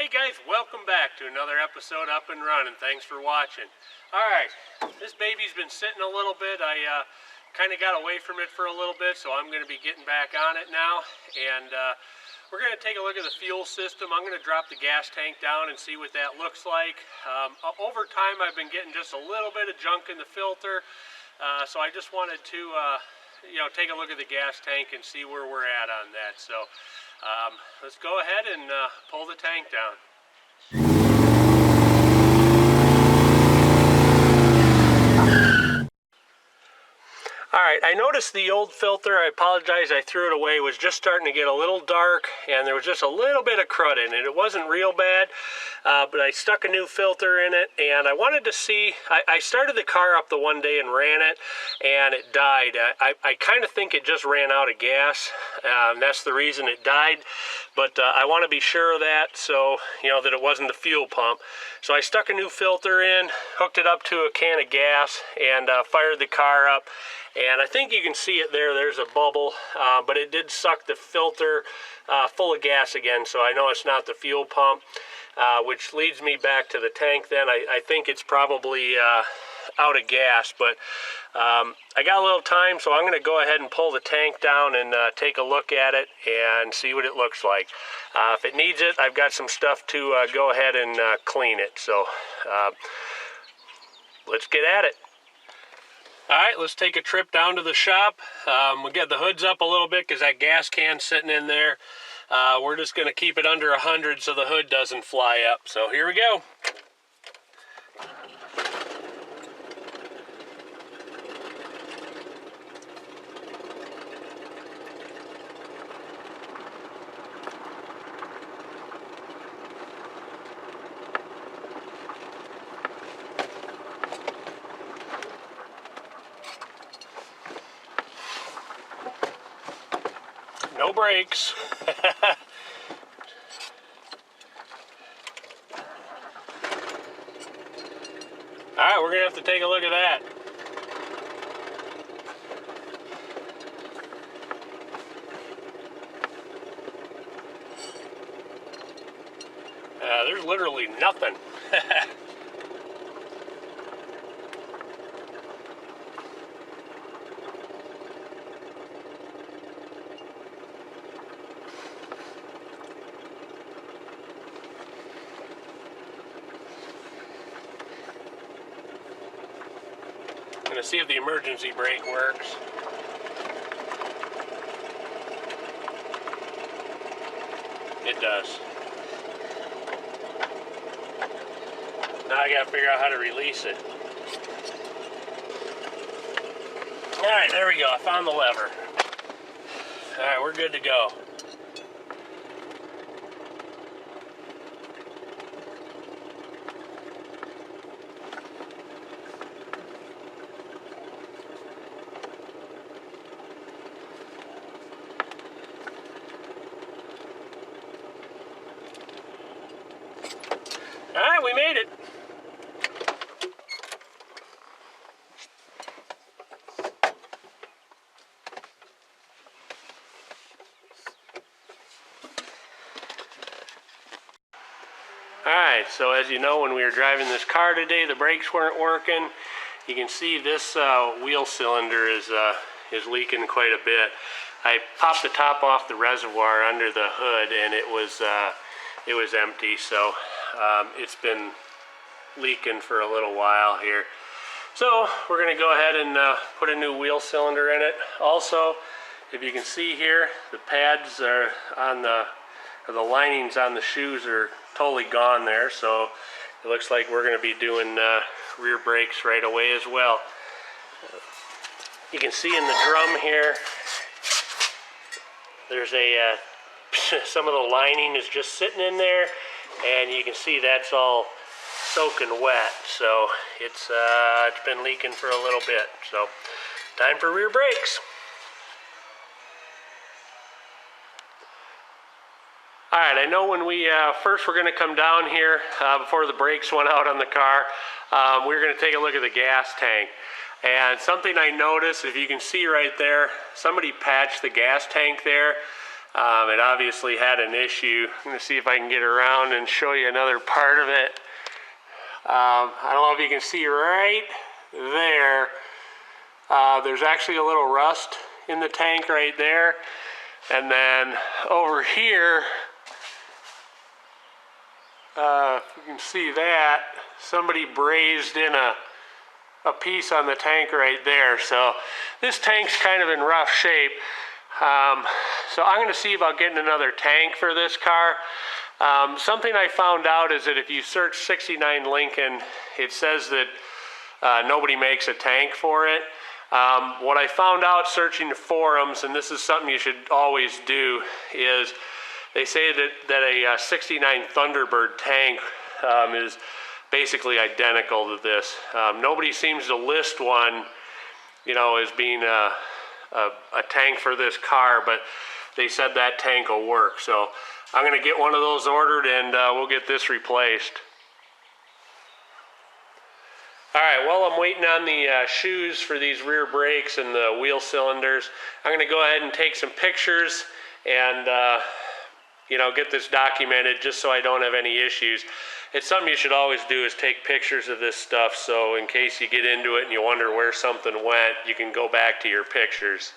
Hey guys, welcome back to another episode Up and Running. Thanks for watching. Alright, this baby's been sitting a little bit. I kind of got away from it for a little bit, so I'm going to be getting back on it now. And we're going to take a look at the fuel system. I'm going to drop the gas tank down and see what that looks like. Over time, I've been getting just a little bit of junk in the filter. So I just wanted to take a look at the gas tank and see where we're at on that. So let's go ahead and pull the tank down. Alright, I noticed the old filter, I apologize, I threw it away, was just starting to get a little dark, and there was just a little bit of crud in it. It wasn't real bad, but I stuck a new filter in it, and I wanted to see, I started the car up the one day and ran it, and it died. I kind of think it just ran out of gas, that's the reason it died, but I want to be sure of that, so, that it wasn't the fuel pump. So I stuck a new filter in, hooked it up to a can of gas, and fired the car up. And I think you can see it there, there's a bubble, but it did suck the filter full of gas again, so I know it's not the fuel pump, which leads me back to the tank then. I think it's probably out of gas, but I got a little time, so I'm going to go ahead and pull the tank down and take a look at it and see what it looks like. If it needs it, I've got some stuff to go ahead and clean it, so let's get at it. Alright, let's take a trip down to the shop. We'll get the hoods up a little bit because that gas can's sitting in there. We're just going to keep it under 100 so the hood doesn't fly up. So here we go. No brakes. Alright, we're going to have to take a look at that. There's literally nothing. Going to see if the emergency brake works. It does. Now I got to figure out how to release it. Alright, there we go. I found the lever. Alright, we're good to go. Alright, we made it. Alright, so as you know, when we were driving this car today, the brakes weren't working. You can see this wheel cylinder is leaking quite a bit. I popped the top off the reservoir under the hood, and it was empty, so it's been leaking for a little while here. So we're going to go ahead and put a new wheel cylinder in it. Also, if you can see here, the pads are on the linings on the shoes are totally gone there, so it looks like we're going to be doing rear brakes right away as well. You can see in the drum here, there's a some of the lining is just sitting in there, and you can see that's all soaking wet, so it's been leaking for a little bit. So time for rear brakes. Alright, I know when we first were going to come down here, before the brakes went out on the car, we were going to take a look at the gas tank. And something I noticed, if you can see right there, somebody patched the gas tank there. It obviously had an issue. I'm going to see if I can get around and show you another part of it. I don't know if you can see right there. There's actually a little rust in the tank right there. And then over here, you can see that somebody brazed in a piece on the tank right there. So this tank's kind of in rough shape. So I'm going to see about getting another tank for this car. Something I found out is that if you search 69 Lincoln, it says that nobody makes a tank for it. What I found out searching the forums, and this is something you should always do, is they say that a 69 Thunderbird tank is basically identical to this. Nobody seems to list one, you know, as being a tank for this car, but they said that tank will work. So I'm going to get one of those ordered, and we'll get this replaced. Alright, while I'm waiting on the shoes for these rear brakes and the wheel cylinders, I'm going to go ahead and take some pictures and you know, get this documented just so I don't have any issues. It's something you should always do, is take pictures of this stuff, so in case you get into it and you wonder where something went, you can go back to your pictures.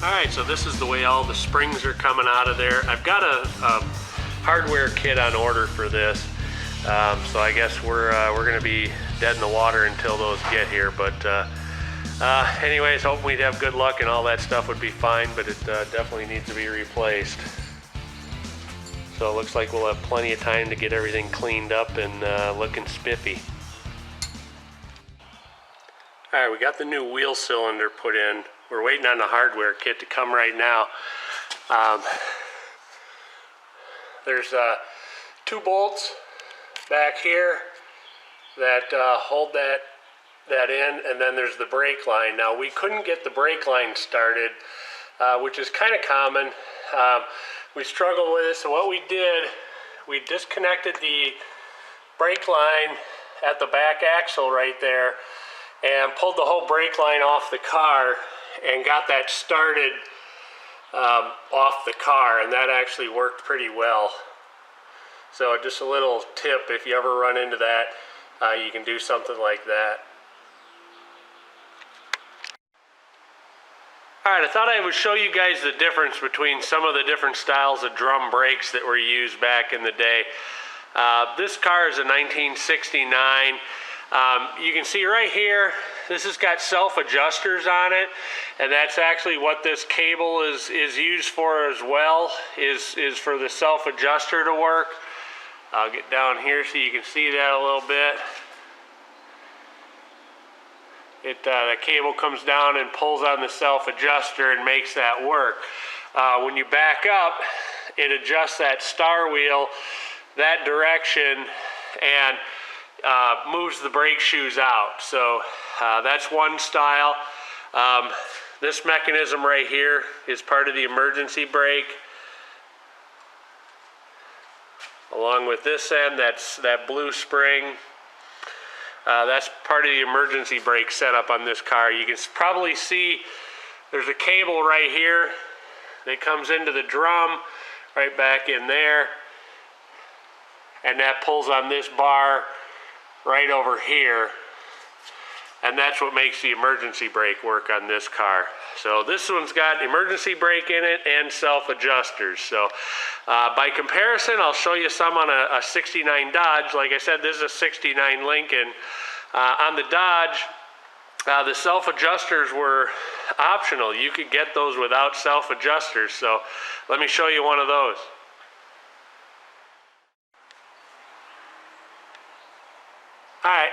Alright, so this is the way all the springs are coming out of there. I've got a hardware kit on order for this, so I guess we're going to be dead in the water until those get here. But anyways, hoping we'd have good luck and all that stuff would be fine, but it definitely needs to be replaced. So it looks like we'll have plenty of time to get everything cleaned up and looking spiffy. Alright, we got the new wheel cylinder put in. We're waiting on the hardware kit to come right now. There's 2 bolts back here that hold that in, and then there's the brake line. Now, we couldn't get the brake line started, which is kind of common. We struggled with it, so what we did, we disconnected the brake line at the back axle right there and pulled the whole brake line off the car and got that started off the car, and that actually worked pretty well. So just a little tip, if you ever run into that, you can do something like that. Alright, I thought I would show you guys the difference between some of the different styles of drum brakes that were used back in the day. This car is a 1969. You can see right here, this has got self-adjusters on it, and that's actually what this cable is used for as well, is for the self-adjuster to work. I'll get down here so you can see that a little bit. The cable comes down and pulls on the self-adjuster and makes that work. When you back up, it adjusts that star wheel that direction and moves the brake shoes out. So that's one style. This mechanism right here is part of the emergency brake. Along with this end, that's that blue spring. That's part of the emergency brake setup on this car. You can probably see there's a cable right here that comes into the drum, right back in there, and that pulls on this bar right over here. and that's what makes the emergency brake work on this car. So this one's got emergency brake in it and self-adjusters. So by comparison, I'll show you some on a 69 Dodge. Like I said, this is a 69 Lincoln. On the Dodge, the self-adjusters were optional. You could get those without self-adjusters. So let me show you one of those. All right.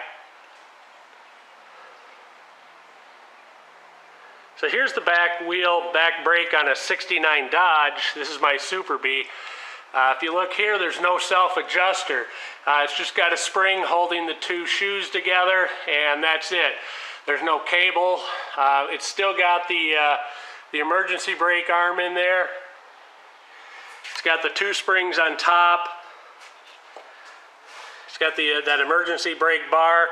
So here's the back wheel, back brake on a 69 Dodge. This is my Super B. If you look here, there's no self-adjuster. It's just got a spring holding the two shoes together, and that's it. There's no cable. It's still got the emergency brake arm in there. It's got the two springs on top. It's got that emergency brake bar,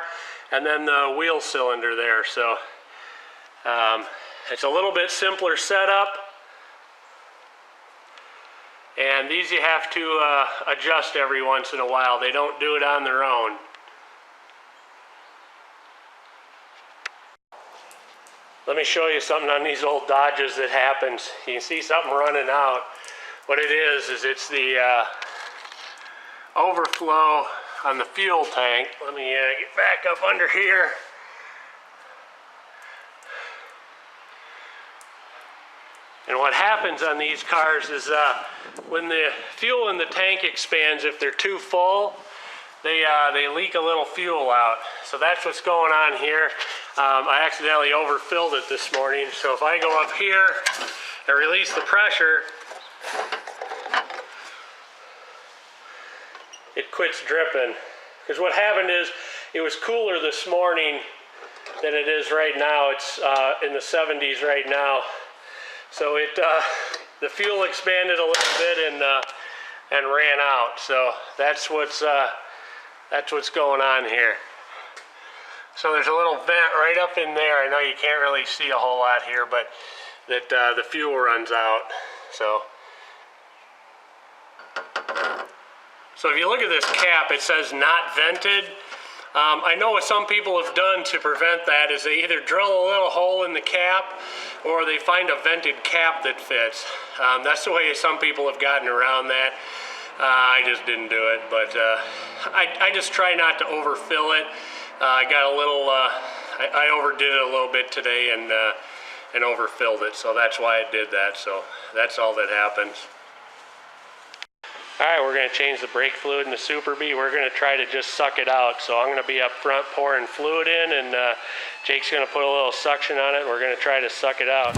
and then the wheel cylinder there. So it's a little bit simpler setup. And these you have to adjust every once in a while. They don't do it on their own. Let me show you something on these old Dodges that happens. You can see something running out. What it is it's the overflow on the fuel tank. Let me get back up under here. And what happens on these cars is when the fuel in the tank expands, if they're too full, they leak a little fuel out. So that's what's going on here. I accidentally overfilled it this morning. So if I go up here and release the pressure, it quits dripping. Because what happened is it was cooler this morning than it is right now. It's in the 70s right now. So the fuel expanded a little bit and ran out. So that's what's going on here. So there's a little vent right up in there. I know you can't really see a whole lot here, but that the fuel runs out. So if you look at this cap, it says not vented. I know what some people have done to prevent that is they either drill a little hole in the cap or they find a vented cap that fits. That's the way some people have gotten around that. I just didn't do it, but I just try not to overfill it. I got a little, I overdid it a little bit today and overfilled it, so that's why I did that. So that's all that happens. All right, we're going to change the brake fluid in the Super B. We're going to try to just suck it out. So I'm going to be up front pouring fluid in, and Jake's going to put a little suction on it. We're going to try to suck it out.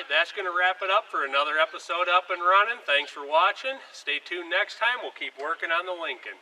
That's going to wrap it up for another episode Up and Running. Thanks for watching. Stay tuned next time. We'll keep working on the Lincoln.